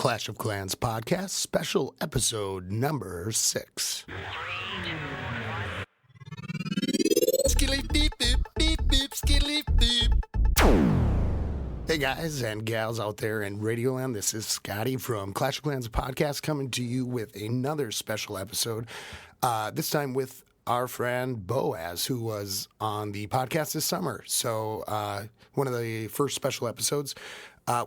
Clash of Clans podcast, special episode number 6. Skilly beep beep beep beep skilly beep. Hey guys and gals out there in Radioland, this is Scotty from Clash of Clans podcast coming to you with another special episode, this time with our friend Boaz, who was on the podcast this summer. So one of the first special episodes.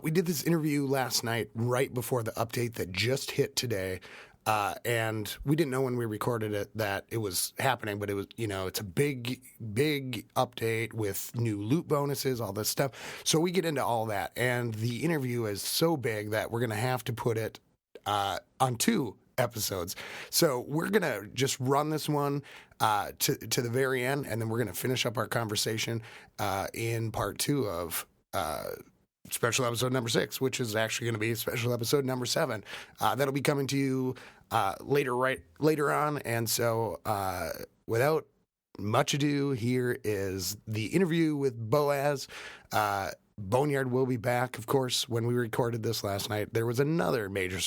We did this interview last night right before the update that just hit today. And we didn't know when we recorded it that it was happening, but it was, it's a big update with new loot bonuses, all this stuff. So we get into all that. And the interview is so big that we're going to have to put it on 2 episodes. So we're going to just run this one to the very end, and then we're going to finish up our conversation in part 2 of special episode number 6, which is actually going to be special episode number 7. That'll be coming to you later on. And so without much ado, here is the interview with Boaz. Boneyard will be back, of course. When we recorded this last night, there was another major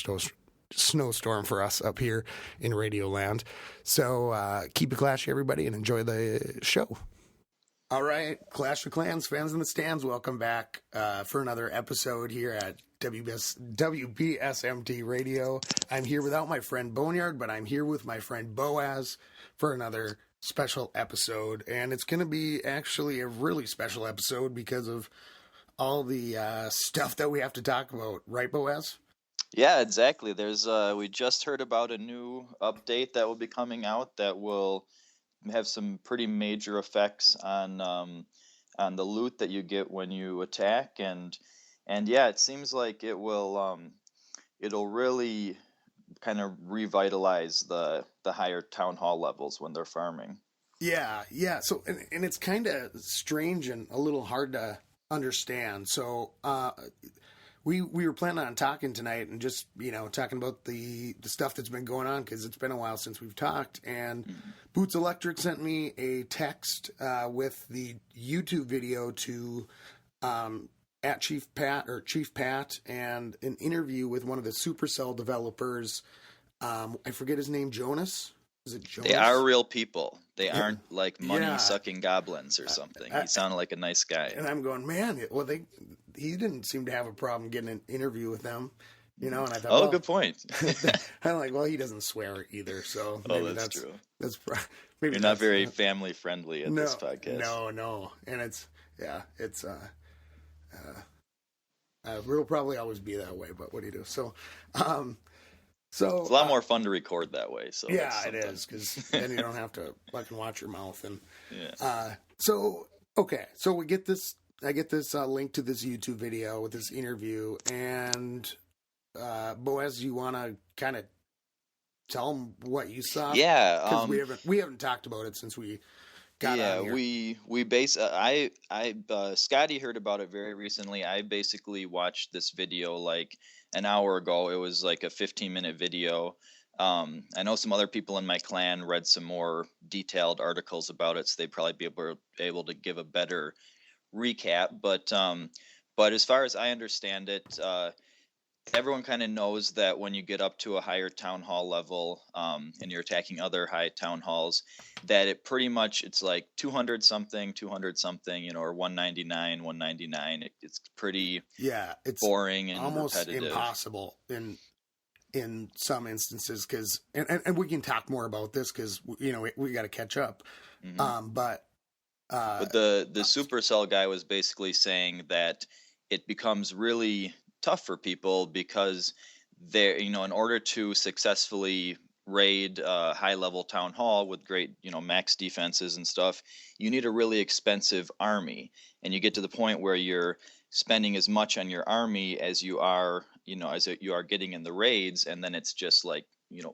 snowstorm for us up here in Radioland. So keep it clashy, everybody, and enjoy the show. All right, Clash of Clans fans in the stands, welcome back for another episode here at WBSMT Radio. I'm here without my friend Boneyard, but I'm here with my friend Boaz for another special episode. And it's going to be actually a really special episode because of all the stuff that we have to talk about. Right, Boaz? Yeah, exactly. There's we just heard about a new update that will be coming out that will have some pretty major effects on the loot that you get when you attack, and yeah, it seems like it will it'll really kind of revitalize the higher town hall levels when they're farming. Yeah. So and it's kind of strange and a little hard to understand. So we were planning on talking tonight and just, talking about the stuff that's been going on, because it's been a while since we've talked. And Boots Electric sent me a text with the YouTube video to at Chief Pat and an interview with one of the Supercell developers. I forget his name, Jonas? Is it Jonas? They are real people. They aren't like money-sucking goblins or something. He sounded like a nice guy. And I'm going, man, he didn't seem to have a problem getting an interview with them, and I thought, good point. I'm like, well, he doesn't swear either, so maybe that's true. Maybe you're not very family friendly at this podcast. No, and it's it'll probably always be that way, but what do you do? So it's a lot more fun to record that way. So yeah, it is, because then you don't have to fucking watch your mouth. And so we get this. I get this link to this YouTube video with this interview, and Boaz, you want to kind of tell them what you saw? Yeah, because we haven't talked about it since we got on here. Scotty heard about it very recently. I basically watched this video like an hour ago. It was like a 15-minute video. I know some other people in my clan read some more detailed articles about it, so they'd probably be able to give a better recap, but as far as I understand it, everyone kind of knows that when you get up to a higher town hall level, and you're attacking other high town halls, that it's like 200 something, or 199. It's pretty it's boring and almost repetitive. Impossible in some instances, because and we can talk more about this because we got to catch up, but the Supercell guy was basically saying that it becomes really tough for people because they're, in order to successfully raid a high-level town hall with great, max defenses and stuff, you need a really expensive army. And you get to the point where you're spending as much on your army as you are, as you are getting in the raids, and then it's just like,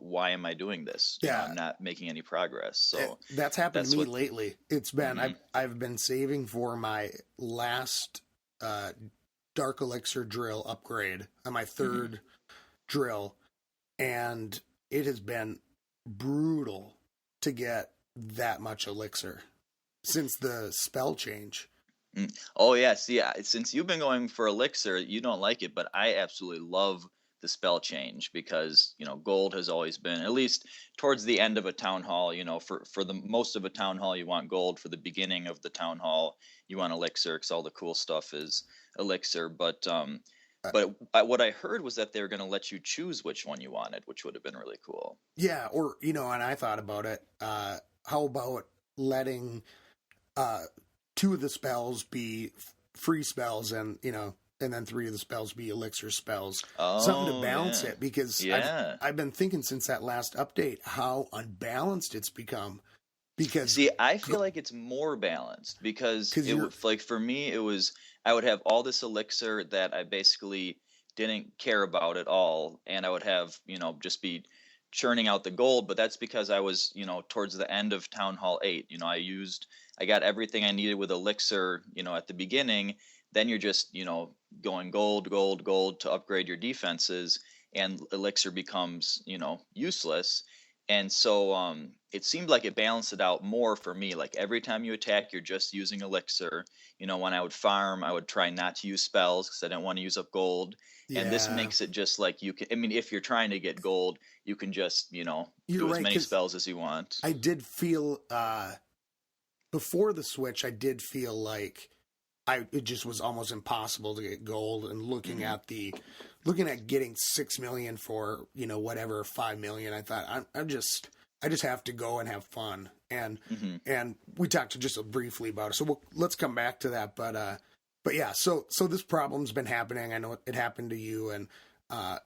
why am I doing this? I'm not making any progress. So that's happened to me lately. It's been I've been saving for my last Dark Elixir drill upgrade on my 3rd drill, and it has been brutal to get that much elixir since the spell change. Oh yeah, see, since you've been going for elixir, you don't like it, but I absolutely love the spell change, because gold has always been, at least towards the end of a town hall, for the most of a town hall you want gold. For the beginning of the town hall you want elixir, because all the cool stuff is elixir. But what I heard was that they were going to let you choose which one you wanted, which would have been really cool. Yeah, or and I thought about it. How about letting 2 of the spells be free spells, and then 3 of the spells be elixir spells. Something to balance it, because I've been thinking since that last update how unbalanced it's become. Because see, I feel like it's more balanced, because like for me, it was, I would have all this elixir that I basically didn't care about at all, and I would have just be churning out the gold. But that's because I was towards the end of Town Hall 8. I got everything I needed with elixir at the beginning. Then you're just going gold, gold, gold to upgrade your defenses, and elixir becomes useless. And so it seemed like it balanced it out more for me. Like every time you attack, you're just using elixir. When I would farm, I would try not to use spells because I didn't want to use up gold. Yeah. And this makes it just like you can. I mean, if you're trying to get gold, you can just do as many spells as you want. I did feel before the switch, I did feel like it just was almost impossible to get gold. And looking at getting 6 million for whatever 5 million, I thought I just have to go and have fun. And we talked just briefly about it, so let's come back to that. But yeah, so this problem's been happening. I know it happened to you and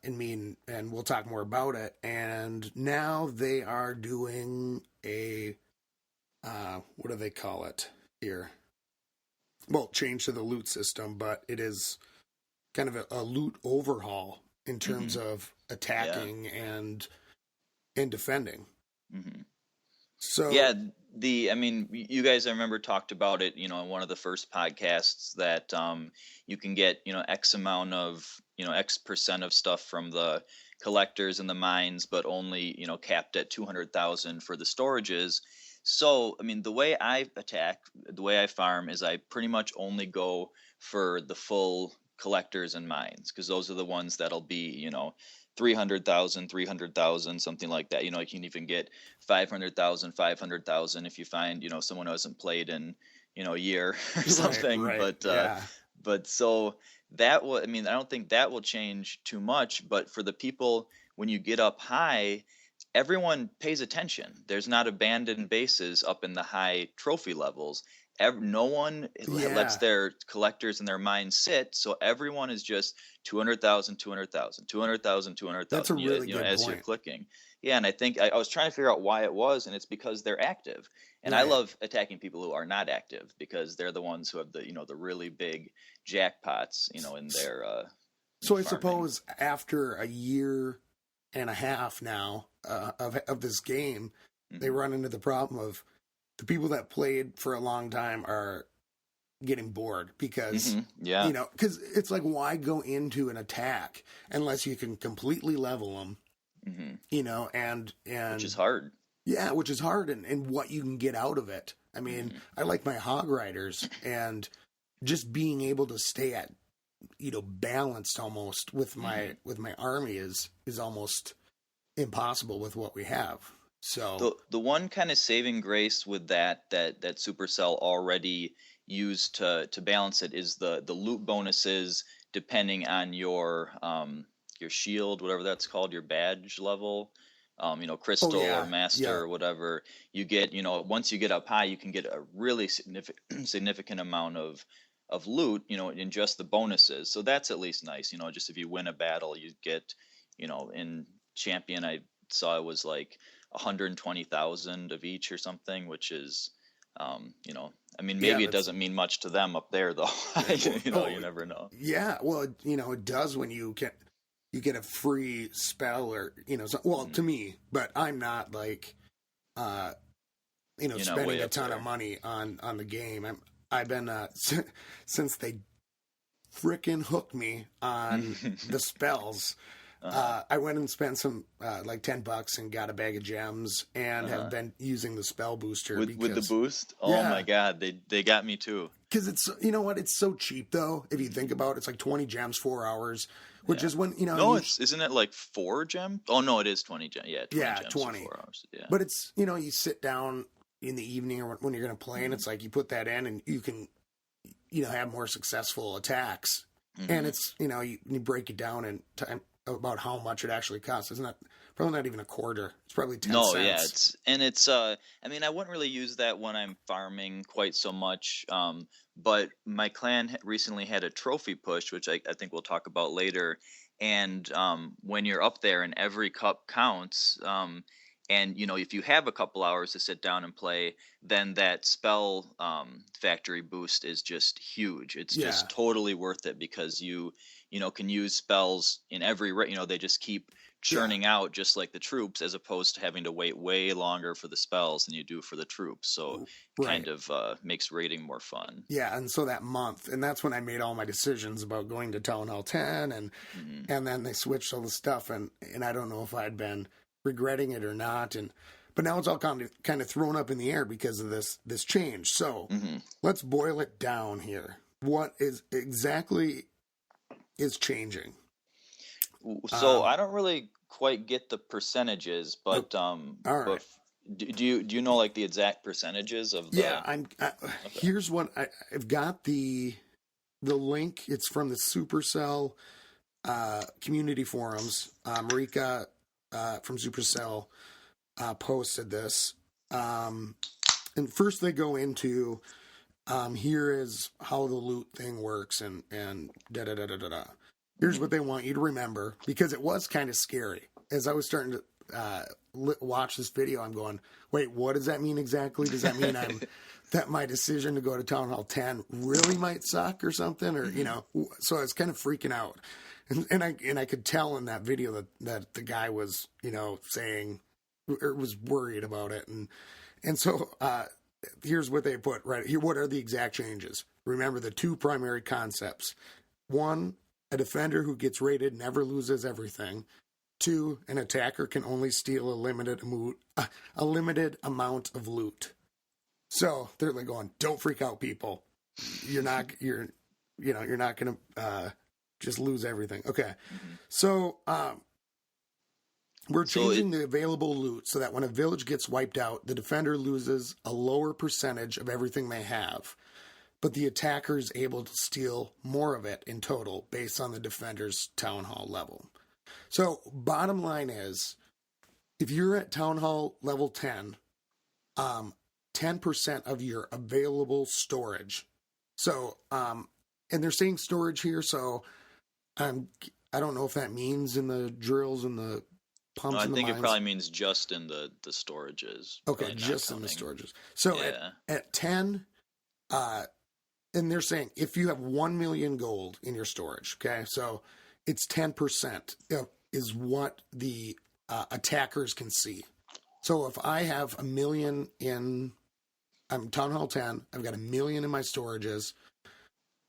me, and we'll talk more about it. And now they are doing a what do they call it here? Well, change to the loot system, but it is kind of a loot overhaul in terms of attacking and defending. So yeah, you guys, I remember, talked about it, in one of the first podcasts, that you can get X amount of X percent of stuff from the collectors and the mines, but only capped at 200,000 for the storages. So, the way I attack, the way I farm, is I pretty much only go for the full collectors and mines, because those are the ones that'll be, 300,000, something like that. You can even get 500,000 if you find, someone who hasn't played in, a year or something. Right. But so that will, I don't think that will change too much. But for the people, when you get up high, everyone pays attention. There's not abandoned bases up in the high trophy levels. No one lets their collectors and their mines sit, so everyone is just 200,000, 200,000, 200,000, 200,000. That's a really good as point. You're clicking. Yeah, and I think I was trying to figure out why it was, and it's because they're active. And I love attacking people who are not active, because they're the ones who have the the really big jackpots in their. So I suppose after a year and a half now of this game, they run into the problem of the people that played for a long time are getting bored, because because it's like, why go into an attack unless you can completely level them, and which is hard. Yeah, which is hard, and what you can get out of it. I like my hog riders, and just being able to stay at balanced almost with my army is almost impossible with what we have. So the one kind of saving grace with that Supercell already used to balance it is the loot bonuses, depending on your shield, whatever that's called, your badge level, crystal or master or whatever. You get, once you get up high, you can get a really significant amount of loot, in just the bonuses. So that's at least nice. Just if you win a battle, you get, in Champion, I saw it was like 120,000 of each or something, which is, maybe it doesn't mean much to them up there, though. You never know. Yeah, well, it does when you get a free spell, or to me, but I'm not like spending a ton of money on the game. I've been since they frickin' hooked me on the spells. I went and spent some like $10 and got a bag of gems and have been using the spell booster with the boost. Oh Yeah. my god, they got me too. Because it's, you know what, it's so cheap though. If you think about it, it's like 20 gems, 4 hours, which is when, you know. No, isn't it like 4 gems? Oh no, it is 20 gems. Yeah, 20 gems 20. for 4 hours. Yeah. But it's, you know, you sit down in the evening or when you're going to play and it's like you put that in and you can, you know, have more successful attacks. And it's, you know, you break it down in time about how much it actually costs. It's not, probably not even a quarter. It's probably 10 cents. No, yeah, it's I mean, I wouldn't really use that when I'm farming quite so much. But my clan recently had a trophy push, which I think we'll talk about later. And when you're up there and every cup counts, and you know, if you have a couple hours to sit down and play, then that spell factory boost is just huge. It's just totally worth it because you know, can use spells in every, you know, they just keep churning out just like the troops, as opposed to having to wait way longer for the spells than you do for the troops. So kind of makes raiding more fun. Yeah, and so that month, and that's when I made all my decisions about going to Town Hall 10, and then they switched all the stuff, and I don't know if I'd been regretting it or not, but now it's all kind of thrown up in the air because of this change. So let's boil it down here. What is exactly is changing? So I don't really quite get the percentages, but all right. But do you know like the exact percentages of the? Yeah, here's what I've got the link. It's from the Supercell community forums. Marika from Supercell posted this, and first they go into here is how the loot thing works and da da da da da da. Here's what they want you to remember, because it was kind of scary. As I was starting to watch this video, I'm going, wait, what does that mean exactly? Does that mean that my decision to go to Town Hall 10 really might suck or something? Or, you know, so I was kind of freaking out. And I could tell in that video that the guy was, you know, saying, or was worried about it. And so here's what they put right here. What are the exact changes? Remember the 2 primary concepts. 1, a defender who gets raided never loses everything. 2, an attacker can only steal a limited amount of loot. So they're like going, don't freak out, people. You're not going to just lose everything. Okay. So we're changing the available loot so that when a village gets wiped out, the defender loses a lower percentage of everything they have, but the attacker is able to steal more of it in total based on the defender's town hall level. So bottom line is, if you're at town hall level 10, 10% of your available storage. So, and they're saying storage here, so I don't know if that means in the drills and the pumps. No, I and think the it mines. probably means just in the storages. Okay, just in the storages. So at 10, and they're saying if you have 1 million gold in your storage, okay, so it's 10% is what the attackers can see. So if I have 1 million I'm Town Hall 10, I've got 1 million in my storages.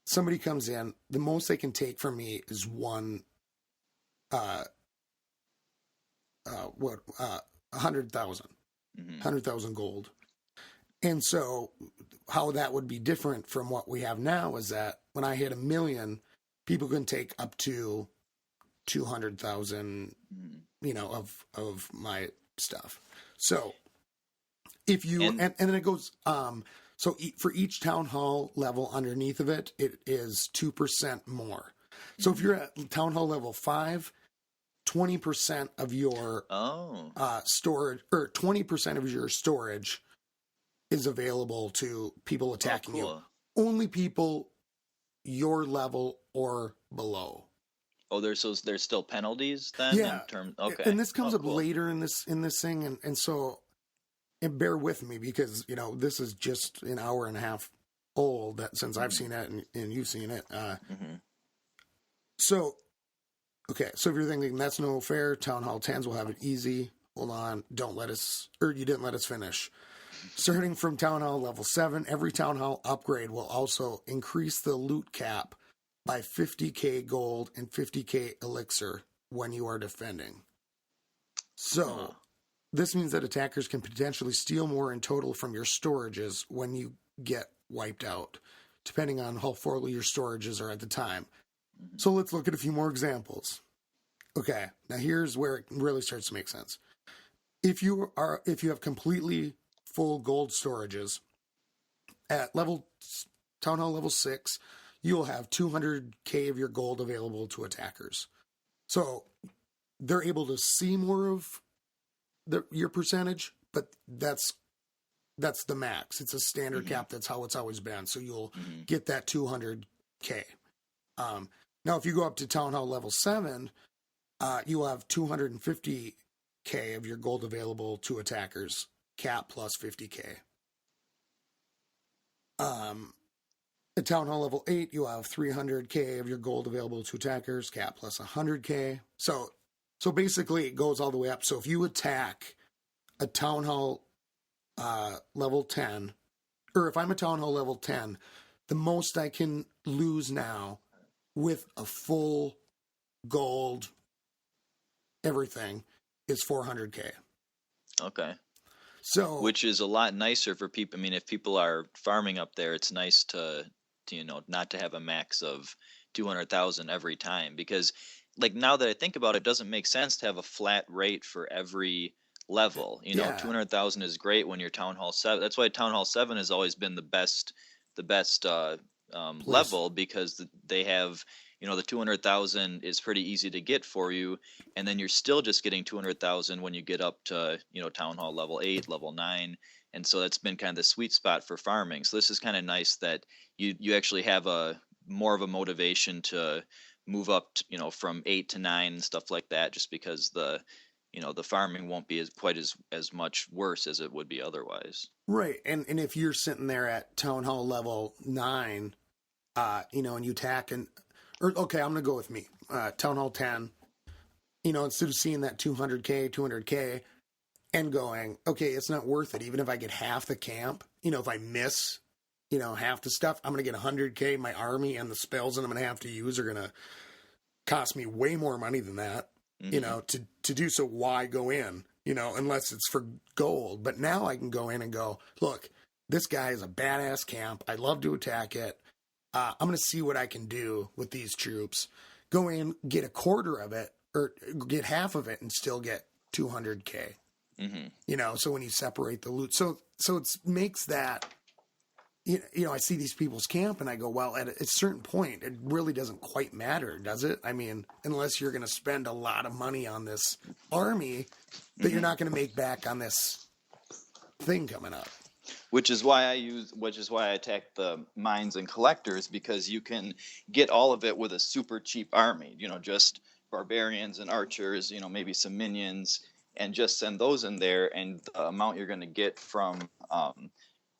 Somebody comes in, the most they can take from me is 100,000, 100,000 gold. And so how that would be different from what we have now is that when I hit 1 million, people can take up to 200,000, you know, of my stuff. So if you, and then it goes, so for each town hall level underneath of it, it is 2% more. So if you're at town hall level 5, 20% of your storage, or 20% of your storage is available to people attacking you. Only people your level or below. Oh, there's still penalties then? Yeah. Okay. And this comes up later in this thing, and so, and bear with me because, you know, this is just an hour and a half old since I've seen it and you've seen it. So, okay, so if you're thinking that's no fair, Town Hall 10s will have it easy. Hold on, you didn't let us finish. Starting from Town Hall level 7, every Town Hall upgrade will also increase the loot cap by 50k gold and 50k elixir when you are defending. So this means that attackers can potentially steal more in total from your storages when you get wiped out, depending on how full your storages are at the time. So let's look at a few more examples. Okay, now here's where it really starts to make sense. If you have completely full gold storages at Town Hall level 6, you'll have 200k of your gold available to attackers. So they're able to see more of your percentage, but that's the max. It's a standard cap. That's how it's always been. So you'll get that 200k. Now, if you go up to Town Hall level 7, you'll have 250k of your gold available to attackers, cap plus 50k. At Town Hall level 8, you'll have 300k of your gold available to attackers, cap plus 100k. So basically, it goes all the way up. So if you attack a Town Hall level 10, or if I'm a Town Hall level 10, the most I can lose now with a full gold everything is 400k. Okay. So, which is a lot nicer for people. I mean, if people are farming up there, it's nice to not to have a max of 200,000 every time, because like now that I think about it, it doesn't make sense to have a flat rate for every level. 200,000 is great when you're Town Hall 7. That's why Town Hall 7 has always been the best level, because they have, the 200,000 is pretty easy to get for you, and then you're still just getting 200,000 when you get up to Town Hall level 8, level 9, and so that's been kind of the sweet spot for farming. So this is kind of nice that you actually have a more of a motivation to move up from 8 to 9 and stuff like that, just because the farming won't be quite as much worse as it would be otherwise. Right. And if you're sitting there at Town Hall level 9, and you attack okay, I'm going to go with me. Town Hall 10, instead of seeing that 200k and going, okay, it's not worth it. Even if I get half the camp, if I miss, half the stuff, I'm going to get 100k. My army and the spells that I'm going to have to use are going to cost me way more money than that. To do so, why go in, unless it's for gold. But now I can go in and go, look, this guy is a badass camp. I love to attack it. I'm going to see what I can do with these troops. Go in, get a quarter of it, or get half of it and still get 200k. So when you separate the loot. So it makes that, I see these people's camp and I go, well, at a certain point, it really doesn't quite matter, does it? I mean, unless you're going to spend a lot of money on this army that you're not going to make back on this thing coming up. Which is why I attack the mines and collectors, because you can get all of it with a super cheap army, just barbarians and archers, maybe some minions, and just send those in there, and the amount you're going to get from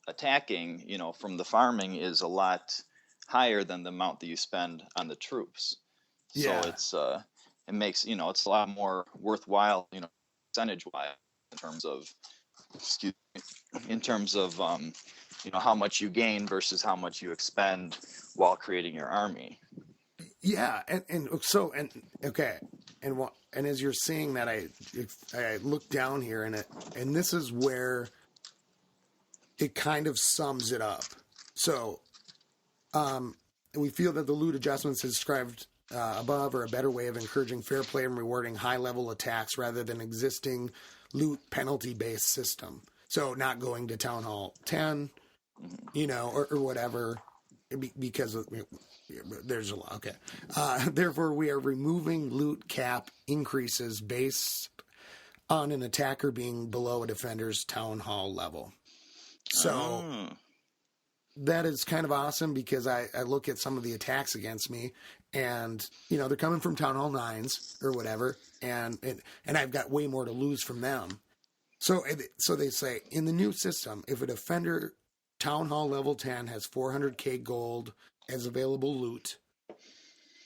attacking, from the farming is a lot higher than the amount that you spend on the troops. Yeah. So it's it makes it's a lot more worthwhile, percentage wise, in terms of how much you gain versus how much you expend while creating your army. Yeah, and as you're seeing that, I look down here and this is where it kind of sums it up. So, we feel that the loot adjustments as described above are a better way of encouraging fair play and rewarding high-level attacks rather than existing loot penalty-based system. So not going to Town Hall 10, or whatever, because there's a lot. Okay. Therefore, we are removing loot cap increases based on an attacker being below a defender's Town Hall level. So that is kind of awesome, because I look at some of the attacks against me, and they're coming from Town Hall 9s or whatever, and I've got way more to lose from them. So they say, in the new system, if a defender Town Hall level 10 has 400k gold as available loot,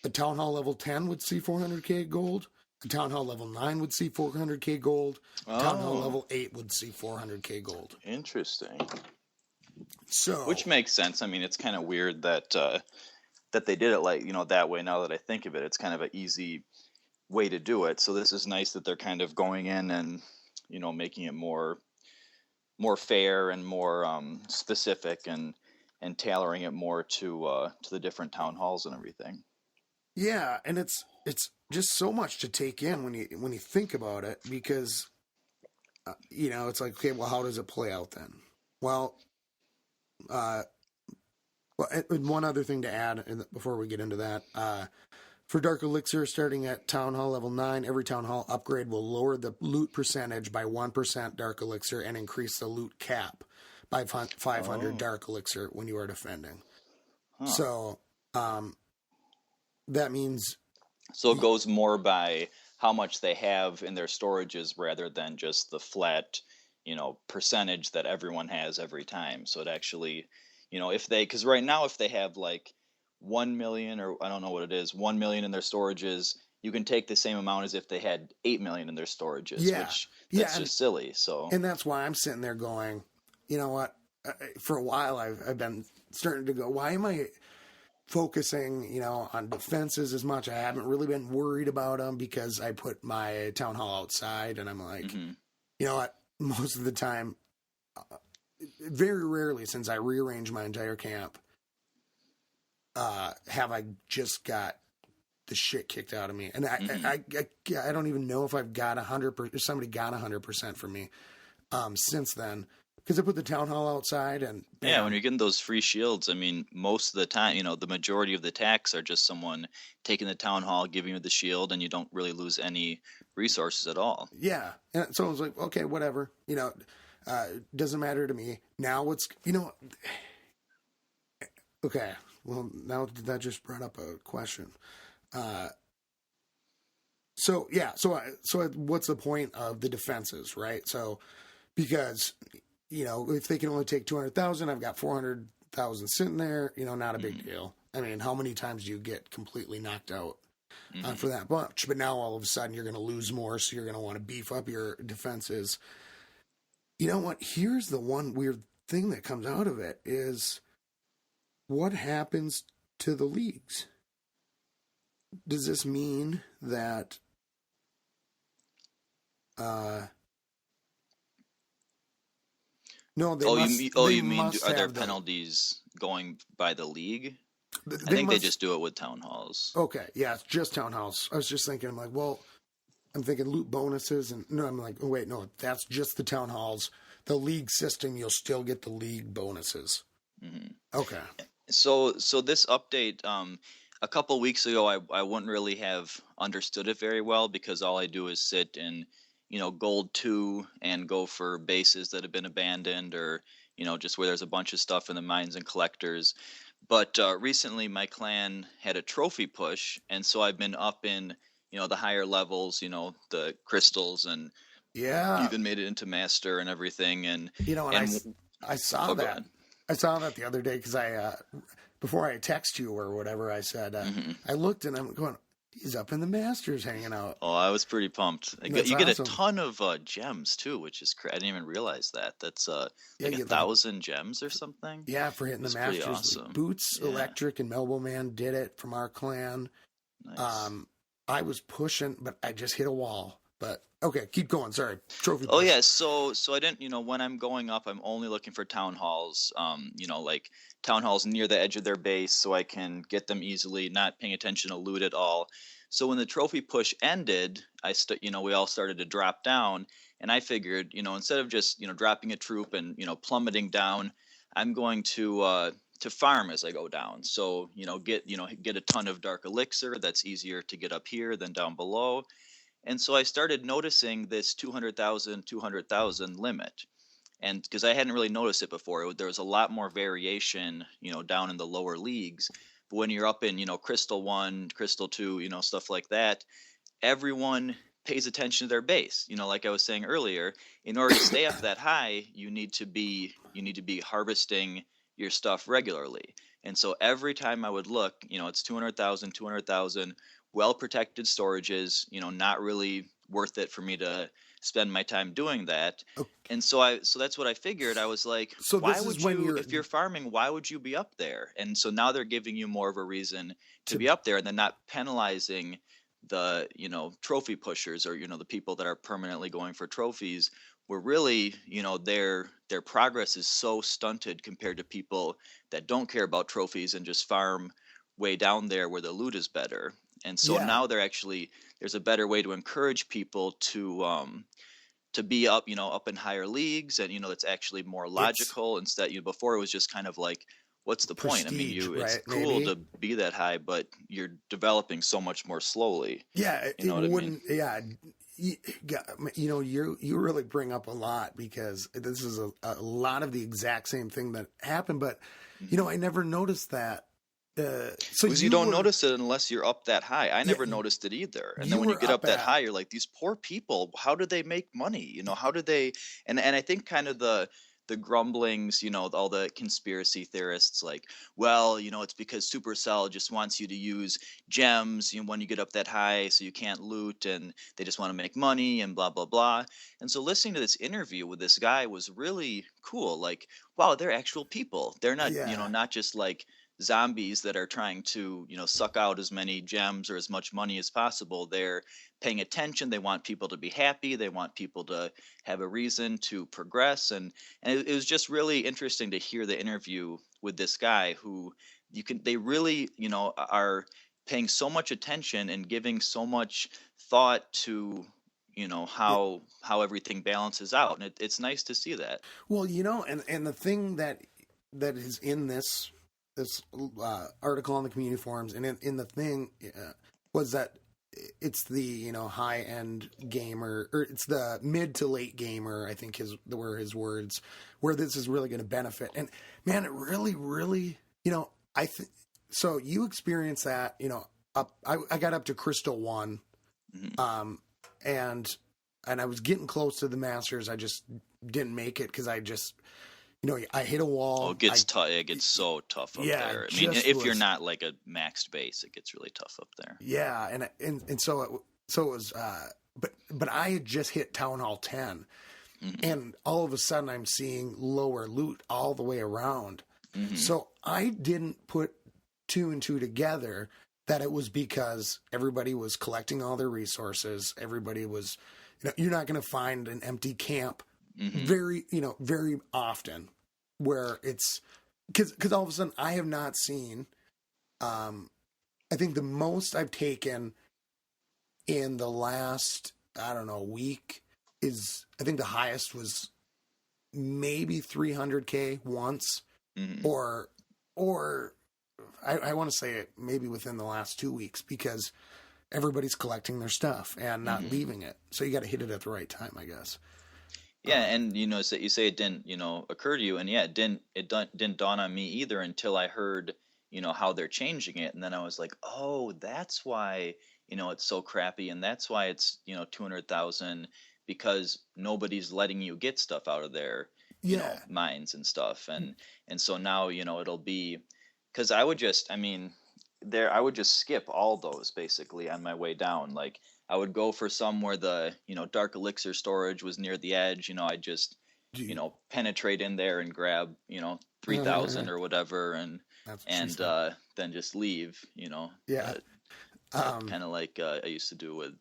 a Town Hall level 10 would see 400k gold, a Town Hall level 9 would see 400k gold, Town Hall level 8 would see 400k gold. Interesting. So, which makes sense. I mean, it's kind of weird that they did it that way. Now that I think of it, it's kind of an easy way to do it. So this is nice that they're kind of going in and, making it more fair and more specific, and tailoring it more to the different town halls and everything. Yeah, and it's just so much to take in when you think about it, because it's like, okay, well, how does it play out then? Well, and one other thing to add before we get into that, for Dark Elixir, starting at Town Hall level 9, every Town Hall upgrade will lower the loot percentage by 1% Dark Elixir and increase the loot cap by 500 Dark Elixir when you are defending. Huh. So that means... So it goes more by how much they have in their storages rather than just the flat, percentage that everyone has every time. So it actually, because right now if they have like 1 million, or I don't know what it is, 1 million in their storages, you can take the same amount as if they had 8 million in their storages, which that's just silly. So, and that's why I'm sitting there going, you know what? For a while I've been starting to go, why am I focusing, on defenses as much? I haven't really been worried about them because I put my town hall outside, and I'm like, you know what? Most of the time, very rarely since I rearranged my entire camp, have I just got the shit kicked out of me. And I don't even know if I've got 100%, if somebody got 100% for me since then. Because I put the town hall outside, and bam. Yeah, when you're getting those free shields, I mean, most of the time, the majority of the attacks are just someone taking the town hall, giving you the shield, and you don't really lose any resources at all. Yeah, and so I was like, okay, whatever, doesn't matter to me. Now it's, okay, well, now that just brought up a question. So what's the point of the defenses, right? So, because... if they can only take 200,000, I've got 400,000 sitting there, not a big deal. I mean, how many times do you get completely knocked out for that bunch? But now all of a sudden you're going to lose more, so you're going to want to beef up your defenses. You know what? Here's the one weird thing that comes out of it is, what happens to the leagues? Does this mean that... No, you mean are there penalties going by the league? I think they just do it with town halls. Okay, yeah, it's just town halls. I was just thinking, I'm like, well, I'm thinking loot bonuses, and no, I'm like, oh wait, no, that's just the town halls. The league system, you'll still get the league bonuses. Okay. So this update, a couple weeks ago, I wouldn't really have understood it very well, because all I do is sit in gold 2 and go for bases that have been abandoned, or, just where there's a bunch of stuff in the mines and collectors. But recently my clan had a trophy push, and so I've been up in, the higher levels, the crystals, and even made it into master and everything. And, I saw that. I saw that the other day, because before I text you or whatever, I said, I looked and I'm going, he's up in the Masters hanging out. Oh, I was pretty pumped. You get a ton of gems too, which is crazy. I didn't even realize that. That's like 1,000 gems or something. Yeah, for hitting the Masters. Awesome. Boots, Electric, and Melbo Man did it from our clan. Nice. I was pushing, but I just hit a wall. But okay, keep going. Sorry, trophy. Oh yeah, so I didn't. When I'm going up, I'm only looking for town halls. Like town halls near the edge of their base, so I can get them easily, not paying attention to loot at all. So when the trophy push ended, we all started to drop down, and I figured, instead of just dropping a troop and plummeting down, I'm going to farm as I go down. So get a ton of dark elixir. That's easier to get up here than down below. And so I started noticing this 200,000 limit. And because I hadn't really noticed it before, there was a lot more variation, down in the lower leagues. But when you're up in, Crystal 1, Crystal 2, stuff like that, everyone pays attention to their base. Like I was saying earlier, in order to stay up that high, you need to be harvesting your stuff regularly. And so every time I would look, it's 200,000, well-protected storages, not really worth it for me to spend my time doing that. Okay. And so that's what I figured. I was like, so why would you, if you're farming, why would you be up there? And so now they're giving you more of a reason to be up there, and then not penalizing the, trophy pushers, or, the people that are permanently going for trophies, where really, their progress is so stunted compared to people that don't care about trophies and just farm way down there where the loot is better. And so Yeah, now there's a better way to encourage people to be up, up in higher leagues, and it's actually more it's logical. Instead, before it was just kind of like, what's the point? I mean, prestige, it's right? cool Maybe. to be that high, but you're developing so much more slowly. Yeah, You it know what I mean? wouldn't. Yeah, you, you really bring up a lot, because this is a lot of the exact same thing that happened. But Mhm. I never noticed that. So Because you you don't were, notice it unless you're up that high. I yeah, never noticed it either. And then you when you were get up up that at. high, you're like, these poor people, how do they make money? How do they, and I think kind of the grumblings, all the conspiracy theorists, like, well, it's because Supercell just wants you to use gems, when you get up that high, so you can't loot, and they just want to make money and blah blah blah. And so listening to this interview with this guy was really cool. Like, wow, they're actual people. They're not, Yeah, not just like zombies that are trying to, suck out as many gems or as much money as possible. They're paying attention. They want people to be happy. They want people to have a reason to progress. And it was just really interesting to hear the interview with this guy, who they really, are paying so much attention and giving so much thought to, it, how everything balances out. And it's nice to see that. well, and the thing that is in this article on the community forums, and in the thing, was that it's the high end gamer, or it's the mid to late gamer, I think were his words, where this is really going to benefit. And man, it really, I think so. You experience that, up. I got up to Crystal 1, Mhm. um, and I was getting close to the Masters. I just didn't make it because I just I hit a Oh, wall. it gets tough. It gets so tough up Yeah, there. I mean, just if you're was. not like a maxed base, it gets really tough up there. Yeah, and so it was. But I had just hit Town Hall 10, Hmm. and all of a sudden I'm seeing lower loot all the way around. Hmm. So I didn't put two and two together that it was because everybody was collecting all their resources. Everybody was, you're not going to find an empty camp Hmm. very often, where it's because all of a sudden I have not seen. I think the most I've taken in the last, I don't know, week is, I think the highest was maybe 300K once, Hmm. or or I want to say it maybe within the last 2 weeks, because everybody's collecting their stuff and not Hmm. leaving it. So you got to hit it at the right time, I guess. Yeah, and so you say it didn't, occur to you, and yeah, it didn't dawn on me either until I heard, how they're changing it, and then I was like, oh, that's why, it's so crappy, and that's why it's 200,000, because nobody's letting you get stuff out of their, Yeah, mines and stuff, and so now it'll be, because I would just skip all those basically on my way down, like. I would go for some where the, dark elixir storage was near the edge. I'd just, gee, penetrate in there and grab, 3,000 or whatever, and that's what she and said. uh, then just leave. Yeah, um, Kind of like I used to do with,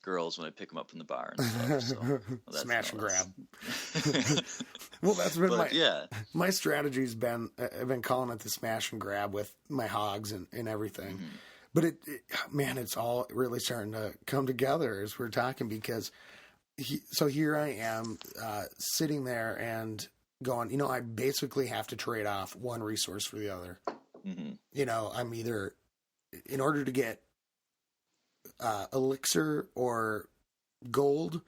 girls when I pick them up from the bar and stuff. So well, that's smash and grab. that's. Well, that's been But yeah. my strategy's been, I've been calling it the smash and grab with my hogs and everything. Hmm. But man, it's all really starting to come together as we're talking, because so here I am, sitting there and going, I basically have to trade off one resource for the other. Hmm. I'm either, in order to get elixir or gold,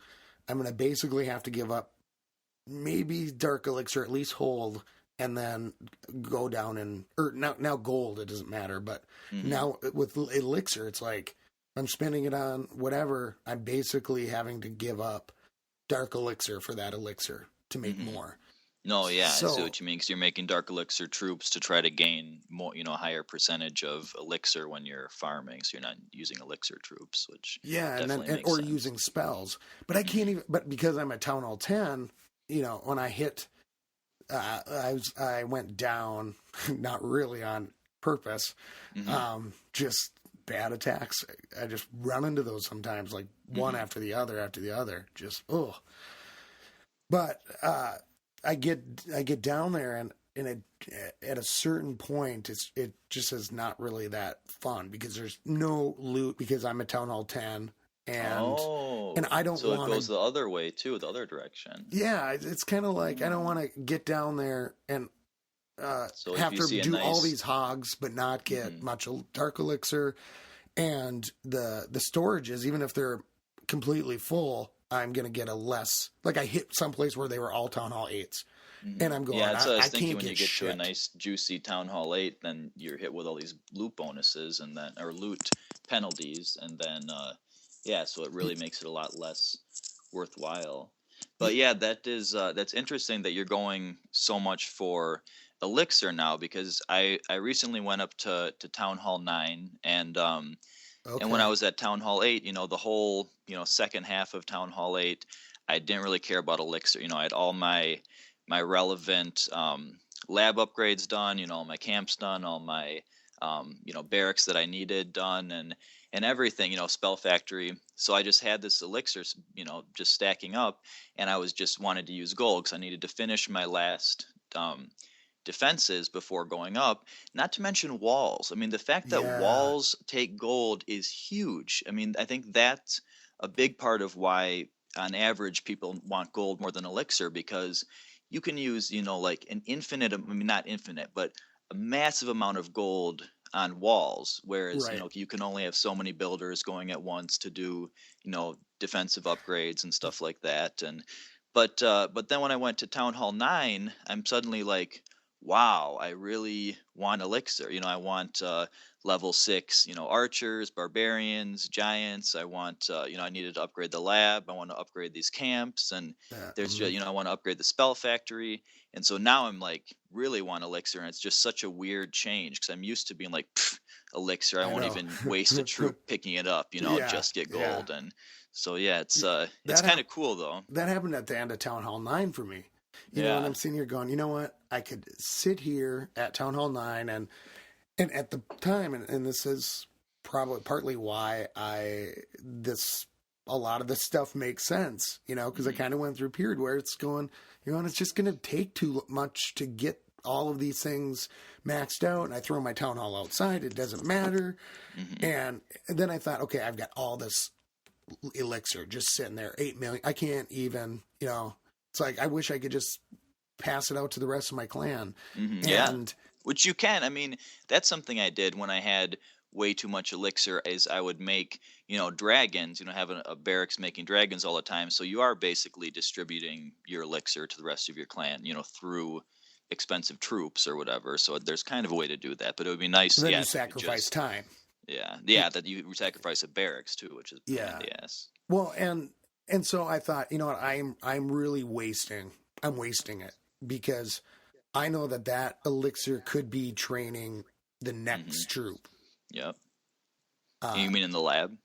I'm going to basically have to give up maybe dark elixir, at least hold, and then go down or now gold, it doesn't matter, but Hmm. now with elixir, it's like I'm spending it on whatever. I'm basically having to give up dark elixir for that elixir to make Hmm. more. No, yeah, I see So what you mean. Because you're making dark elixir troops to try to gain more, a higher percentage of elixir when you're farming. So you're not using elixir troops, which yeah, and then definitely makes or sense. using spells, but I can't Hmm. even. But because I'm at Town Hall 10, when I hit, I went down, not really on purpose, Hmm. just bad attacks. I just run into those sometimes, like one after the other. Just But I get down there and at a certain point, it just is not really that fun because there's no loot because I'm at Town Hall 10. And I don't so want it goes the other way too, the other direction. Yeah, it's kind of like I don't want to get down there and So have if you to see a do all nice, these hogs, but not get much dark elixir. And the storages, even if they're completely full, I'm gonna get a less. Like I hit someplace where they were all Town Hall 8s, and I'm going. yeah, that's what I was I thinking. can't When you get get shit. to a nice juicy Town Hall 8, then you're hit with all these loot bonuses and then or loot penalties, and then yeah, so it really makes it a lot less worthwhile. But yeah, that's interesting that you're going so much for elixir now, because I recently went up to Town Hall 9, and when I Okay. was at Town Hall 8, the whole, second half of Town Hall 8, I didn't really care about elixir. I had all my relevant lab upgrades done, all my camps done, all my barracks that I needed done, and everything, spell factory. So I just had this elixir, just stacking up, and I was just wanted to use gold because I needed to finish my last defenses before going up, not to mention walls. I mean, the fact that Yeah. walls take gold is huge. I mean, I think that's a big part of why on average people want gold more than elixir, because you can use, like an infinite, I mean, not infinite, but a massive amount of gold on walls, whereas, Right. you can only have so many builders going at once to do, defensive upgrades and stuff like that. But then when I went to Town Hall 9, I'm suddenly like, wow, I really want elixir. I want level 6, archers, barbarians, giants. I want, I needed to upgrade the lab. I want to upgrade these camps, and there's just, I want to upgrade the spell factory. And so now I'm like, really want elixir, and it's just such a weird change because I'm used to being like, "Pff, elixir, I I won't know. even waste a troop picking it up. Yeah. Just get Yeah. gold." And so yeah, it's That kind hap- of cool though. that happened at the end of Town Hall 9 for me. And Yeah. I'm sitting here going, you know what? I could sit here at Town Hall 9 and at the time, and this is probably partly why a lot of this stuff makes sense, because I kind of went through a period where it's going, and it's just going to take too much to get all of these things maxed out. And I throw my Town Hall outside. It doesn't matter. And then I thought, okay, I've got all this elixir just sitting there, 8 million. I can't even, it's like, I wish I could just pass it out to the rest of my clan. Yeah. And Which you can. I mean, that's something I did when I had way too much elixir, is I would make, dragons, have a barracks making dragons all the time. So you are basically distributing your elixir to the rest of your clan, through expensive troops or whatever. So there's kind of a way to do that, but it would be nice. then Yeah, you if you could sacrifice just, time. yeah, that you sacrifice a barracks too, which is pain in the ass. Well, and so I thought, you know what, I'm really wasting it because I know that elixir could be training the next troop. Yep. You mean in the lab,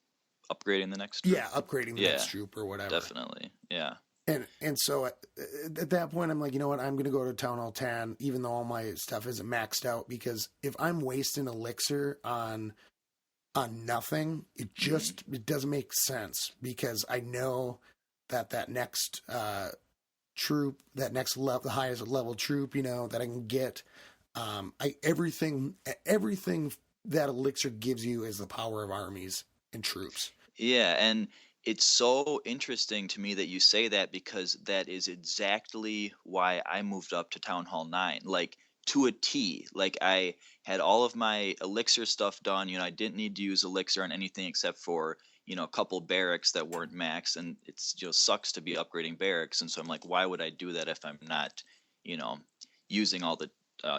upgrading the next troop? Yeah, upgrading the next troop or whatever. Definitely. Yeah. And so at that point, I'm like, you know what? I'm going to go to Town Hall 10, even though all my stuff isn't maxed out, because if I'm wasting elixir on nothing, it just it doesn't make sense, because I know that next troop, that next level, the highest level troop, that I can get, everything that elixir gives you is the power of armies and troops. Yeah, and it's so interesting to me that you say that, because that is exactly why I moved up to Town Hall 9, like to a T. Like I had all of my elixir stuff done. I didn't need to use elixir on anything except for, a couple barracks that weren't maxed, and it's sucks to be upgrading barracks. And so I'm like, why would I do that if I'm not, using all the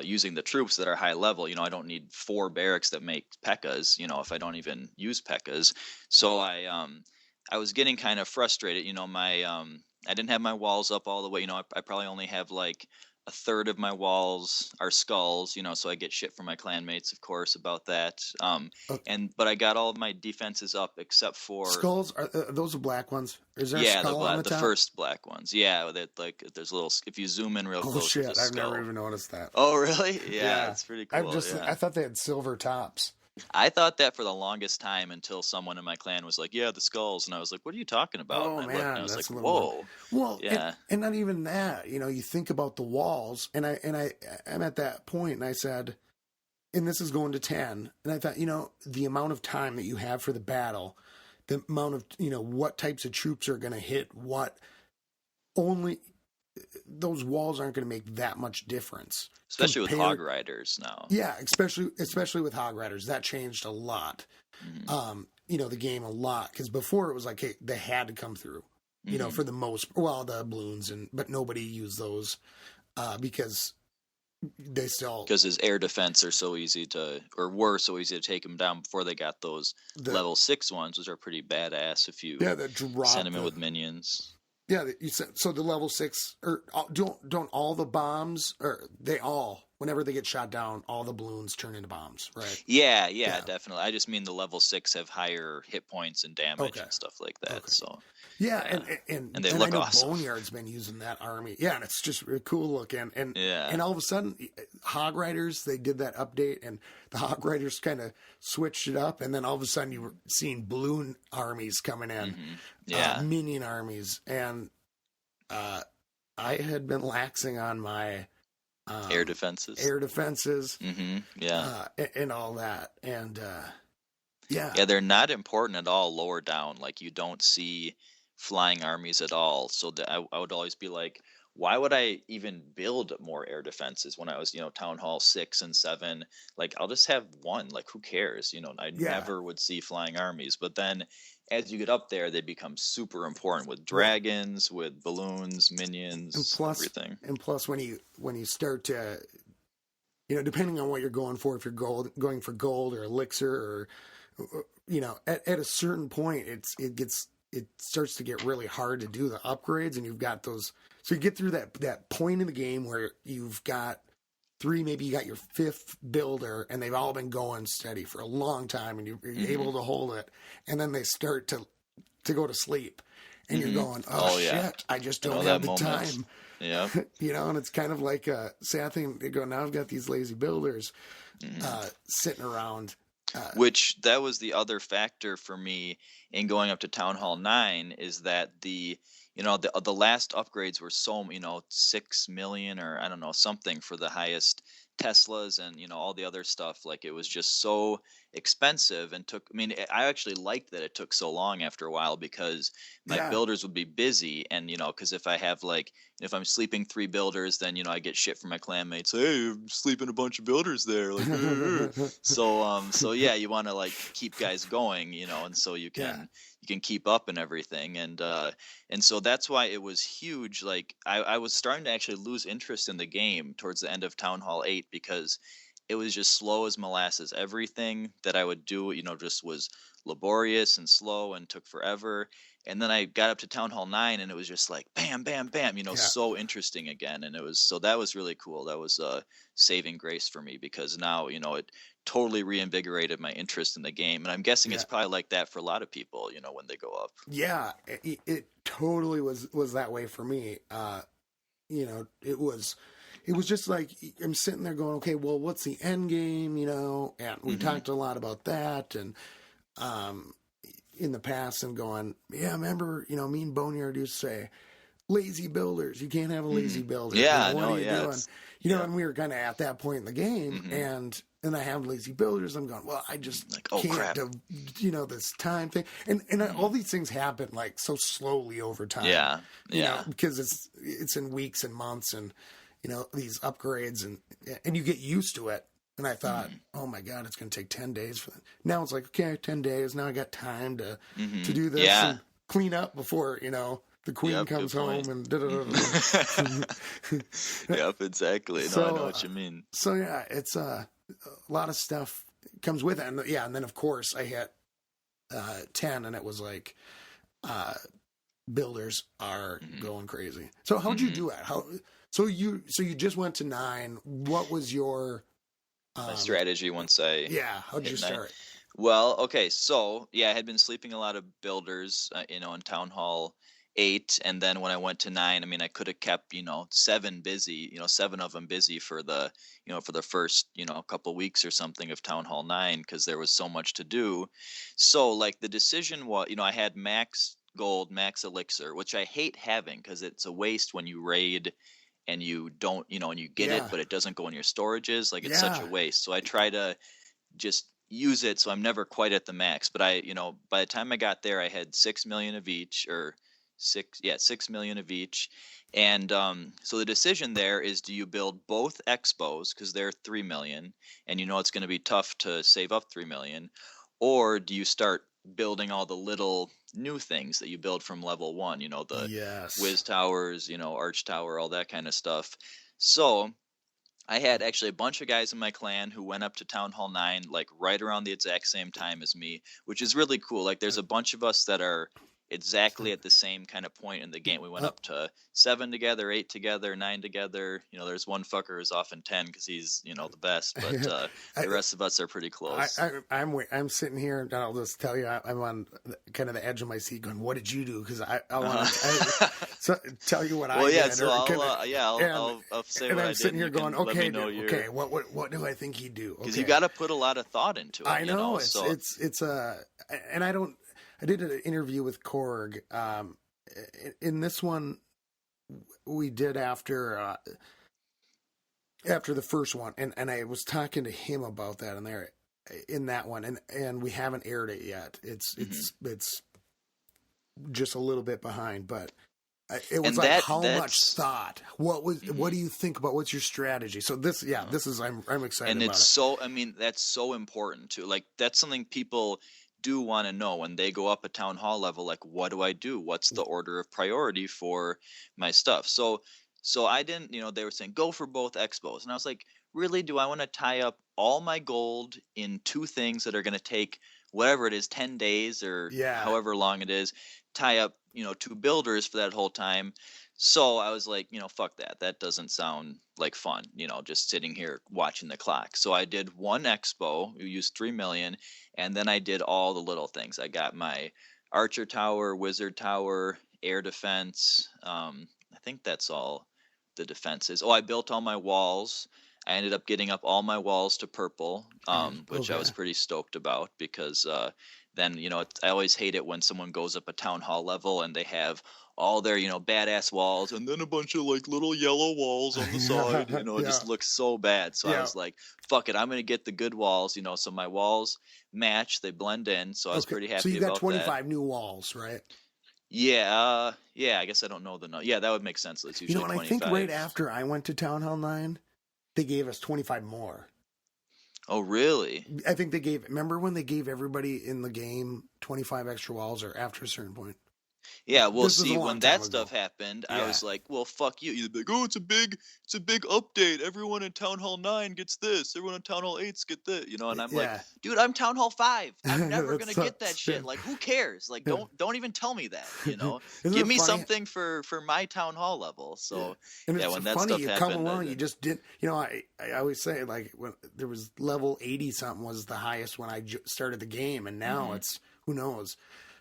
using the troops that are high level? I don't need 4 barracks that make P.E.K.K.A.s, if I don't even use P.E.K.K.A.s. So I was getting kind of frustrated. My I didn't have my walls up all the way. I probably only have like a third of my walls are skulls. So I get shit from my clanmates, of course, about that. But I got all of my defenses up except for Skulls. Are those the black ones? Is there a yeah, skull on the the top? first black ones. Yeah, that like there's a little. If you zoom in real Oh close, shit! there's a I've skull. never even noticed that. Oh really? Yeah, it's pretty cool. I thought they had silver tops. I thought that for the longest time until someone in my clan was like, "Yeah, the skulls," and I was like, "What are you talking about?" And Oh I looked, and I man, was like, that's a little more. "Whoa, Well, yeah." and not even that. You think about the walls, and I'm at that point, and I said, and this is going to 10, and I thought, the amount of time that you have for the battle, the amount of what types of troops are going to hit what, only those walls aren't going to make that much difference Especially with hog compared. riders now. Yeah, especially with hog riders, that changed a lot. Hmm. The game a lot, because before it was like, hey, they had to come through. Hmm. For the most, well, the balloons, but nobody used those because they still Because his air defense are so easy to, or were so easy to take him down before they got those the level 6 ones, which are pretty badass if you yeah, the send drop him in with minions. yeah, you said, so the level 6, or don't all the bombs, or they all, whenever they get shot down, all the balloons turn into bombs, right? Yeah, Yeah. definitely. I just mean the level 6 have higher hit points and damage Okay. and stuff like that. Okay. So Yeah, yeah, and they and I look know awesome. Boneyard's been using that army. Yeah, and it's just really cool looking. Yeah. And all of a sudden, Hog Riders, they did that update, and the Hog Riders kind of switched it up, and then all of a sudden you were seeing balloon armies coming in, Hmm. Yeah. minion armies, and I had been laxing on my Air defenses. Hmm. Yeah. And all that, and yeah, Yeah, they're not important at all lower down. Like you don't see flying armies at all. So I would always be like, why would I even build more air defenses when I was, Town Hall 6 and 7? Like I'll just have one. Like who cares? I yeah, never would see flying armies. But then as you get up there, they become super important with well, dragons, with balloons, minions, everything. and plus when you start to, depending on what you're going for, if you're going for gold or elixir, or at a certain point, it starts to get really hard to do the upgrades, and you've got those. So you get through that point in the game where you've got three, maybe you got your fifth builder, and they've all been going steady for a long time, and you're able to hold it, and then they start to go to sleep, and you're going, oh shit, yeah. I just I know don't that have the moment. time. Yeah. And it's kind of like a sad thing. They go, now I've got these lazy builders sitting around. Which that was the other factor for me in going up to Town Hall 9 is that the last upgrades were so 6 million, or I don't know, something for the highest Teslas, and all the other stuff. Like it was just so expensive, and took, I mean, I actually liked that it took so long after a while, because my Yeah. builders would be busy, and because if I have like, if I'm sleeping 3 builders, then I get shit from my clanmates. Hey, I'm sleeping a bunch of builders there, like so yeah, you want to like keep guys going, and so you can Yeah. you can keep up and everything, and so that's why it was huge. Like I was starting to actually lose interest in the game towards the end of Town Hall 8, because it was just slow as molasses. Everything that I would do, just was laborious and slow and took forever. And then I got up to Town Hall 9, and it was just like bam, bam, bam, Yeah. so interesting again. And that was really cool. That was a saving grace for me, because now, it totally reinvigorated my interest in the game. And I'm guessing it's Yeah. probably like that for a lot of people, when they go up. Yeah, it totally was that way for me. It was just like I'm sitting there going, okay, well, what's the end game? And we talked a lot about that, and in the past, and going, yeah, remember, me and Boneyard used to say, lazy builders, you can't have a lazy builder. Yeah, what no, are you yeah, doing? it's- yeah. And we were kind of at that point in the game, and I have lazy builders. I'm going, well, I just Like, oh, can't crap. do, this time thing, and all these things happen like so slowly over time. Yeah, you yeah. know, because it's in weeks and months, and these upgrades, and you get used to it. And I thought, oh my God, it's going to take 10 days for that. Now it's like, okay, 10 days. Now I got time to do this Yeah. and clean up before, the queen Yep, comes good point. home and da-da-da-da. Yep, exactly. No, I know what you mean. So yeah, it's a lot of stuff comes with it. And yeah, and then of course I hit 10, and it was like builders are going crazy. So how'd you do it? So you just went to 9. What was your My strategy once I how'd you hit 9. start? Well, okay, so yeah, I had been sleeping a lot of builders, in Town Hall 8, and then when I went to 9, I mean, I could have kept, 7 busy, 7 of them busy for the first, couple weeks or something of Town Hall 9, because there was so much to do. So like the decision was, I had max gold, max elixir, which I hate having because it's a waste when you raid and you don't, and you get it, Yeah. but it doesn't go in your storages. Like it's such a Yeah. waste. So I try to just use it so I'm never quite at the max. But by the time I got there, I had 6 million of each, or 6 million of each. And so the decision there is, do you build both expos because they're 3 million, and it's going to be tough to save up 3 million, or do you start building all the little new things that you build from level 1? The Yes. Wiz towers, Arch tower, all that kind of stuff. So I had actually a bunch of guys in my clan who went up to Town Hall 9 like right around the exact same time as me, which is really cool. Like there's a bunch of us that are exactly at the same kind of point in the game. We went Uh, up to 7 together, 8 together, 9 together. There's one fucker who's off in 10 because he's, the best, but I, the rest of us are pretty close. I'm sitting here, and I'll just tell you, I'm on kind of the edge of my seat, going, "What did you do?" Because I want to tell you what I Well, yeah, did. so I'll say and what I I'm did. sitting here And you going, can let me "Okay, know okay, what do I think he'd do?" because Okay. you got to put a lot of thought into it. I know so it's and I did an interview with Korg. In this one, we did after the first one, and I was talking to him about that in that one, and we haven't aired it yet. It's just a little bit behind, but it was And like that how much that's thought. What do you think about? What's your strategy? So this is I'm excited and about it's it. so, I mean, that's so important too. Like that's something people do want to know when they go up a town hall level. Like, what do I do? What's the order of priority for my stuff? So I didn't, they were saying go for both expos, and I was like, really? Do I want to tie up all my gold in 2 things that are going to take whatever it is, 10 days or Yeah. however long it is, tie up, 2 builders for that whole time? So I was like, fuck that. That doesn't sound like fun, just sitting here watching the clock. So I did one expo, we used 3 million, and then I did all the little things. I got my Archer Tower, Wizard Tower, Air Defense. I think that's all the defenses. Oh, I built all my walls. I ended up getting up all my walls to purple, which I Okay. was pretty stoked about because then, I always hate it when someone goes up a town hall level and they have all their, badass walls and then a bunch of like little yellow walls on the side. It Yeah. just looks so bad. So I Yeah. was like, fuck it, I'm going to get the good walls, so my walls match, they blend in. So I was Okay. pretty So happy you got about 25 new walls, right? that. Yeah. Yeah. I guess I don't know the number. Yeah, that would make sense. It's usually And I 25. think right after I went to Town Hall 9, they gave us 25 more. Oh, really? I think remember when they gave everybody in the game 25 extra walls, or after a certain point? Yeah, well, This was a see, long when time that ago. stuff happened, I Yeah. was like, "Well, fuck you." You'd be like, "Oh, it's a big update. Everyone in Town Hall 9 gets this. Everyone in Town Hall 8 get this." And I'm like, Yeah. "Dude, I'm Town Hall 5. I'm never That gonna get that sucks. shit. Like, who cares? Like, don't even tell me that. Isn't Give it me funny? something for my Town Hall level." Yeah. So And yeah, it's when that funny, stuff you come happened, along, you just didn't, I always say, like, when there was level 80 something was the highest when I started the game, and now it's, who knows,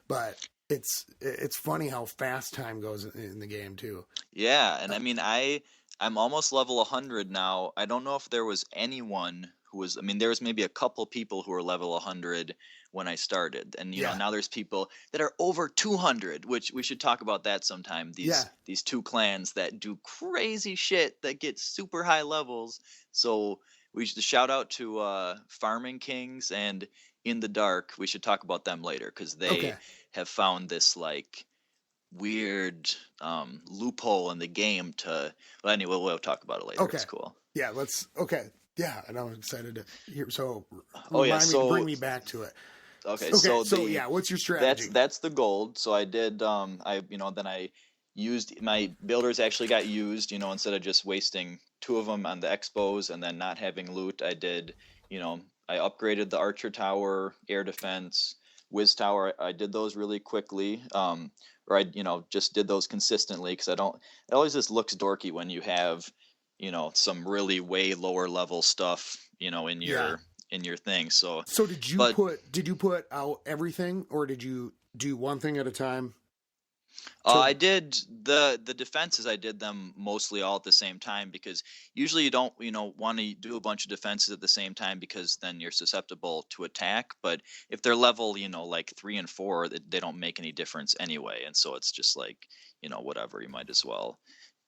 but it's funny how fast time goes in the game too. Yeah, and I mean, I'm almost level 100 now. I don't know if there was anyone who was. I mean, there was maybe a couple people who were level 100 when I started, and Yeah. now there's people that are over 200, which we should talk about that sometime. Yeah. These 2 clans that do crazy shit that get super high levels. So we should shout out to Farming Kings and In the Dark. We should talk about them later because they Okay. have found this like weird loophole in the game to. Well, anyway, we'll talk about it later. Okay. It's cool. Yeah, yeah, and I'm excited to hear. So, Oh, yeah, bring me back to it. Okay, So, so yeah, what's your strategy? that's the gold. So I did then I used my builders actually got used, instead of just wasting 2 of them on the expos and then not having loot. I did, I upgraded the Archer Tower, Air Defense, Wiz Tower. I did those really quickly. Or I, just did those consistently because it always just looks dorky when you have, some really way lower level stuff, in your thing. So did you put out everything, or did you do one thing at a time? I did the defenses. I did them mostly all at the same time because usually you don't want to do a bunch of defenses at the same time because then you're susceptible to attack. But if they're level like 3 and 4, they don't make any difference anyway, and so it's just like whatever, you might as well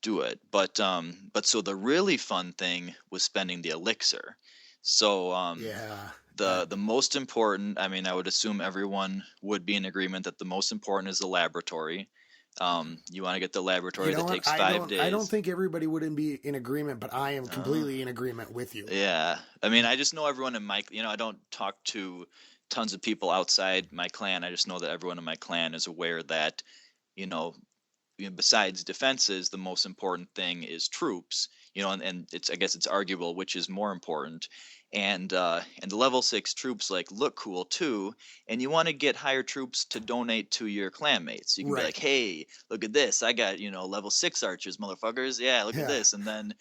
do it. But so the really fun thing was spending the elixir. So Yeah. the most important, I mean, I would assume everyone would be in agreement that the most important is the laboratory. You want to get the laboratory You know that what? takes 5 days. I don't think everybody wouldn't be in agreement, but I am completely in agreement with you. Yeah. I mean, I just know everyone in my, I don't talk to tons of people outside my clan. I just know that everyone in my clan is aware that, you know, besides defenses, the most important thing is troops, and it's, I guess it's arguable which is more important. And the level 6 troops like look cool too, and you want to get higher troops to donate to your clanmates. You can be Right. like, hey, look at this, I got level 6 archers, motherfuckers. Yeah, look Yeah. at this. And then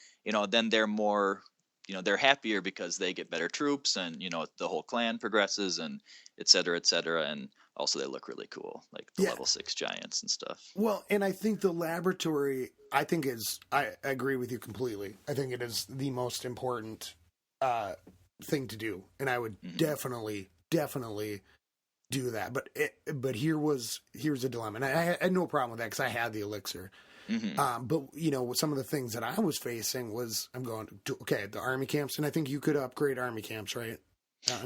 then they're more, they're happier because they get better troops, and the whole clan progresses, and et cetera, et cetera. And also they look really cool, like the Yeah. level 6 giants and stuff. Well, and I think the laboratory, I agree with you completely. I think it is the most important thing to do, and I would definitely do that. But here's a dilemma, and I had no problem with that because I had the elixir. But some of the things that I was facing was I'm going to, okay, the army camps, and I think you could upgrade army camps, right?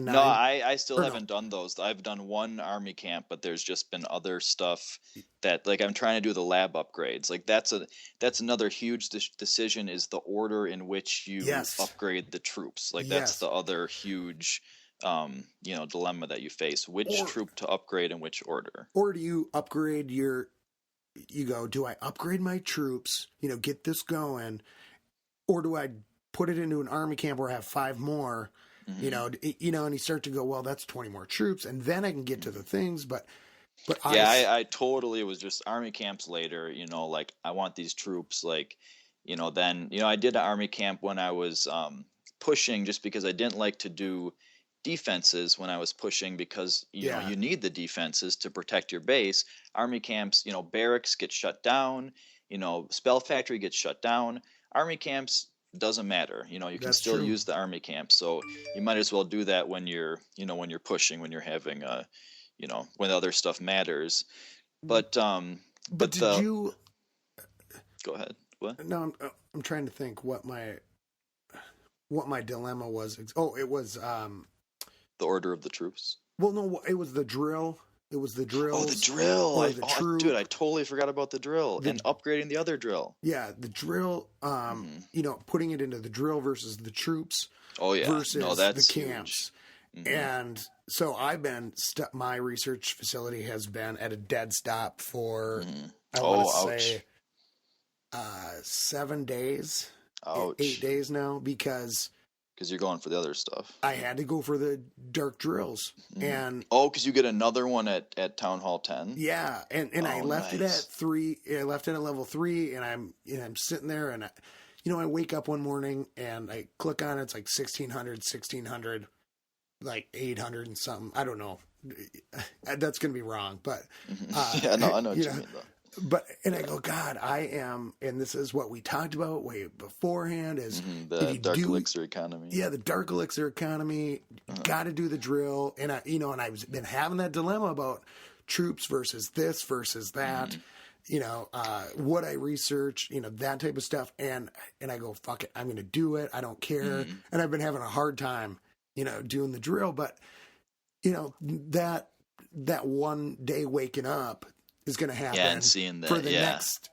No, I still haven't done those. I've done one army camp, but there's just been other stuff that, like, I'm trying to do the lab upgrades. Like that's another huge decision, is the order in which you upgrade the troops. Like that's the other huge dilemma that you face. Which troop to upgrade in which order? Or do you upgrade do I upgrade my troops, get this going, or do I put it into an army camp where I have 5 more? And you start to go, well, that's 20 more troops, and then I can get to the things. But I totally, it was just army camps later. Like I want these troops, like, then I did an army camp when I was pushing, just because I didn't like to do defenses when I was pushing, because you need the defenses to protect your base. Army camps, barracks get shut down, spell factory gets shut down. Army camps doesn't matter. You can That's still true. use the army camp, so you might as well do that when you're when you're pushing, when you're having when other stuff matters. But did you go ahead. What? No, I'm trying to think what my dilemma was. It was The order of the troops. well, no, it was the drill. It was the drill. Oh, the drill! Dude, I totally forgot about the drill and upgrading the other drill. Yeah, the drill. Putting it into the drill versus the troops. Oh yeah, versus that's the camps. huge. And so I've been my research facility has been at a dead stop for I want to say 7 days, Ouch. 8 days now, because you're going for the other stuff. I had to go for the dark drills. And because you get another one at Town Hall 10. Yeah, and I left it at 3. I left it at level 3, and I'm sitting there, and I wake up one morning and I click on it. It's like 1600, like 800 and something. I don't know. That's gonna be wrong, but I know what you mean though. But I go, God, I am, and this is what we talked about way beforehand, is the dark elixir economy. Yeah, the dark elixir economy. Got to do the drill, and I've been having that dilemma about troops versus this versus that. What I research, that type of stuff, and I go, fuck it, I'm going to do it. I don't care, and I've been having a hard time, doing the drill, but that one day waking up is going to happen and seeing that, for the next,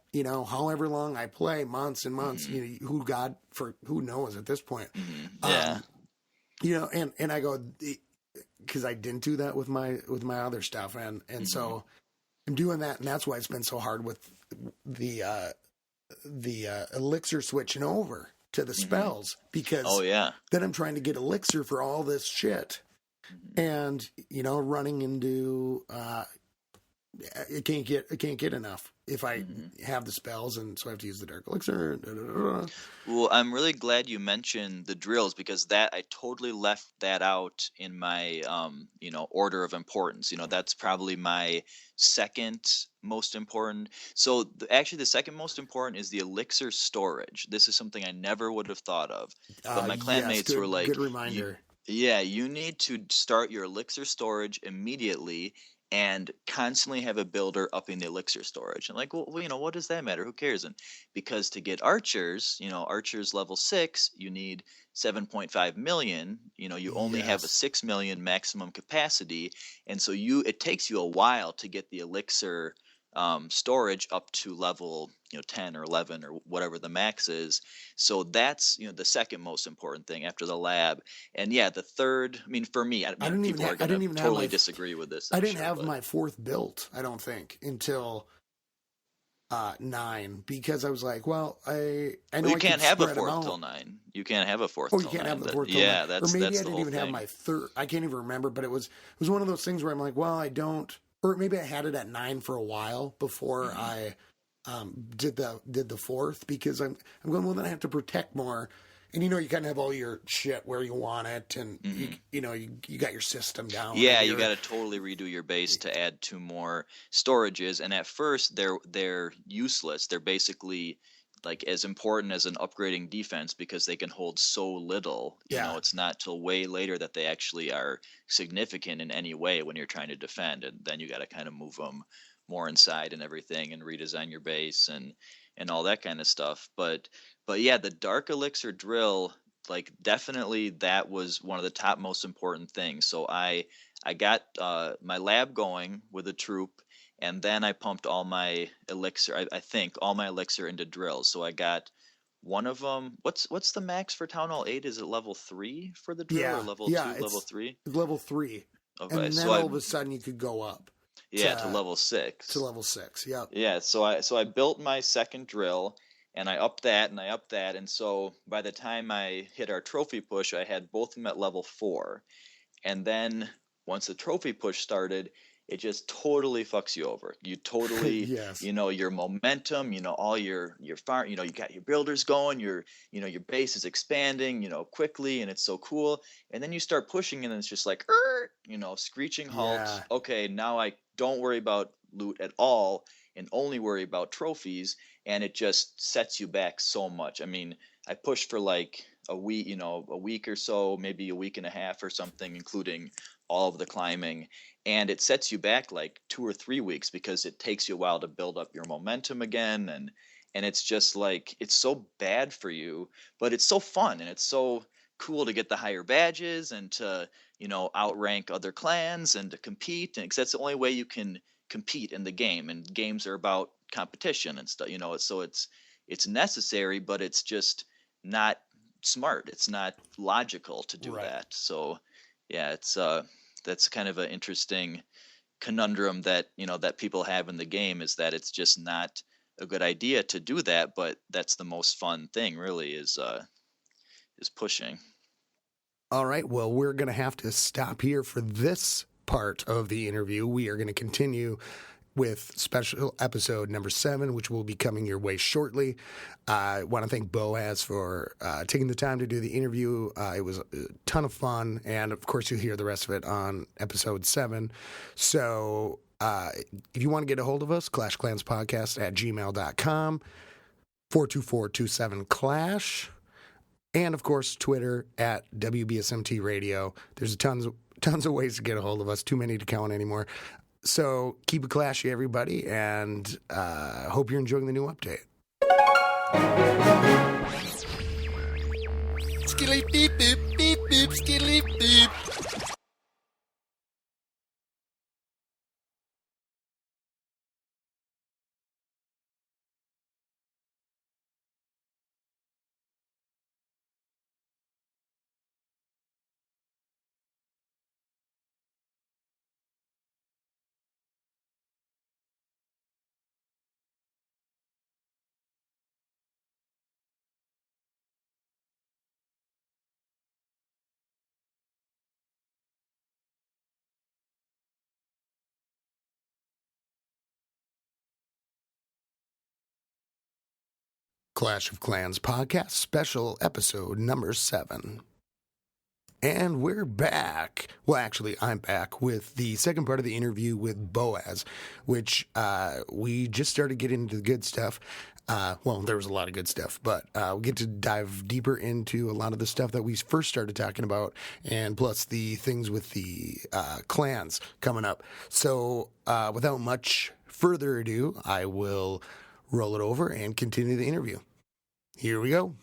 however long I play, months and months, who knows at this point. And I go, because I didn't do that with my other stuff. And so I'm doing that. And that's why it's been so hard with the elixir switching over to the spells, because then I'm trying to get elixir for all this shit and, running into, I can't get enough if I Mm-hmm. have the spells, and so I have to use the dark elixir. Da, da, da, da. Well, I'm really glad you mentioned the drills because that I totally left that out in my order of importance. That's probably my second most important. So actually the second most important is the elixir storage. This is something I never would have thought of. But my Yes, clanmates were good like, you reminder. yeah, you need to start your elixir storage immediately and constantly have a builder upping the elixir storage. And like, well, what does that matter? Who cares? And because to get archers, archers level 6, you need 7.5 million. You only have a Yes. 6 million maximum capacity, and so it takes you a while to get the elixir storage up to level 10 or 11 or whatever the max is. So that's the second most important thing after the lab. And yeah, the third, I mean, for me, people are I gonna didn't even have totally disagree with this, I I'm didn't sure, have but my fourth built, I don't think, until 9, because I was like, well, I well, know you I could can't have a spread them fourth till out. 9. You can't have a fourth Oh, you till can't have 9. the That, fourth till 9, yeah, or maybe that's I the didn't whole even have thing. my third. I can't even remember, but it was one of those things where I'm like, well, I don't, or maybe I had it at 9 for a while before Hmm. I did the fourth, because I'm going, well, then I have to protect more. And you kind of have all your shit where you want it, and Hmm. you got your system down, Yeah, and you you're got to totally redo your base to add 2 more storages, and at first they're useless. They're basically like as important as an upgrading defense because they can hold so little. yeah. It's not till way later that they actually are significant in any way when you're trying to defend, and then you got to kind of move them more inside and everything, and redesign your base and all that kind of stuff. But yeah, the dark elixir drill, like definitely that was one of the top most important things. So I got my lab going with a troop, and then I pumped all my elixir. I think all my elixir into drills. So I got one of them. What's the max for Town Hall 8? Is it level 3 for the drill or Yeah, level yeah, 2? Level it's 3. level 3, Okay, and so then I all of a sudden you could go up yeah to to level 6. level 6. Yep. Yeah, so I built my second drill, and I upped that and I upped that, and so by the time I hit our trophy push, I had both of them at level 4. And then once the trophy push started, it just totally fucks you over. You totally, Yes. your momentum, all your farm, you got your builders going, your base is expanding, quickly, and it's so cool. And then you start pushing, and it's just like, screeching halt. Yeah. Okay, now I don't worry about loot at all, and only worry about trophies, and it just sets you back so much. I mean, I pushed for like a week or so, maybe a week and a half or something, including all of the climbing. And it sets you back like 2 or 3 weeks because it takes you a while to build up your momentum again. And it's just like, it's so bad for you, but it's so fun and it's so cool to get the higher badges and to, outrank other clans and to compete. And 'cause that's the only way you can compete in the game. And games are about competition and stuff, so it's necessary, but it's just not smart. It's not logical to do Right. that. So yeah, it's that's kind of an interesting conundrum that that people have in the game, is that it's just not a good idea to do that, but that's the most fun thing really is pushing. All right. Well, we're going to have to stop here for this part of the interview. We are going to continue with special episode number 7, which will be coming your way shortly. I want to thank Boaz for taking the time to do the interview. It was a ton of fun. And of course, you'll hear the rest of it on episode 7. So if you want to get a hold of us, clashclanspodcast@gmail.com, 424-27-CLASH. And of course, Twitter at WBSMT Radio. There's tons of ways to get a hold of us. Too many to count anymore. So keep it clashy, everybody, and hope you're enjoying the new update. Skilly beep beep beep beep skilly beep. Clash of Clans podcast, special episode number 7. And we're back. Well, actually, I'm back with the second part of the interview with Boaz, which we just started getting into the good stuff. Well, there was a lot of good stuff, but we'll get to dive deeper into a lot of the stuff that we first started talking about, and plus the things with the clans coming up. So without much further ado, I will roll it over and continue the interview. Here we go.